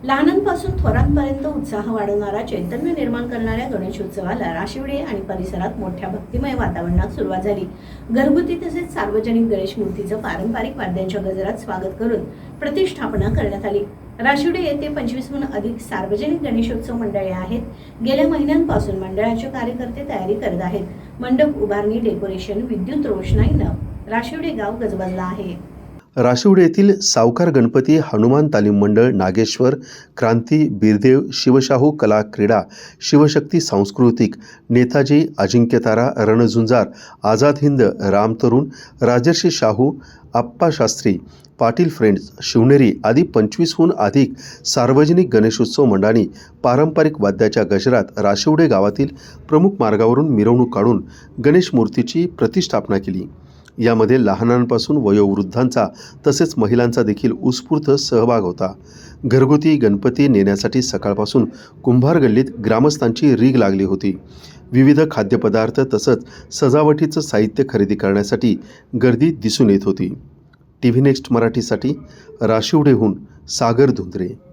लहानांपासून थोरांपर्यंत उत्साह वाढवणारा, चैतन्य निर्माण करणाऱ्या गणेशोत्सवाला राशिवडे आणि परिसरात मोठ्या भक्तिमय वातावरणात सुरुवात झाली. घरगुती तसेच सार्वजनिक गणेश मूर्तीचं पारंपरिक वाद्यांच्या गजरात स्वागत करून प्रतिष्ठापना करण्यात आली. राशिवडे येथे 25हून अधिक सार्वजनिक गणेशोत्सव मंडळे आहेत. गेल्या महिन्यांपासून मंडळाचे कार्यकर्ते तयारी करत आहेत. मंडप उभारणी, डेकोरेशन, विद्युत रोषणाईनं राशिवडे गाव गजबजलं आहे. राशिवडे येथील सावकार गणपती हनुमान तालीम मंडळ, नागेश्वर, क्रांती, बिरदेव, शिवशाहू कला क्रीडा, शिवशक्ती सांस्कृतिक, नेताजी, अजिंक्यतारा, रणझुंजार, आझाद हिंद, रामतरुण, राजर्षी शाहू, आप्पा शास्त्री, पाटील फ्रेंड्स, शिवनेरी आदी 25हून अधिक सार्वजनिक गणेशोत्सव मंडळांनी पारंपरिक वाद्याच्या गजरात राशिवडे गावातील प्रमुख मार्गावरून मिरवणूक काढून गणेश मूर्तीची प्रतिष्ठापना केली. यामध्ये लहानांपासून वयोवृद्धांचा तसेच महिलांचा देखील उत्स्फूर्त सहभाग होता. घरगुती गणपती नेण्यासाठी सकाळपासून कुंभार गल्लीत ग्रामस्थांची रीघ लागली होती. विविध खाद्यपदार्थ तसंच सजावटीचं साहित्य खरेदी करण्यासाठी गर्दी दिसून येत होती. TV नेक्स्ट मराठीसाठी राशिवडेहून सागर धुंद्रे.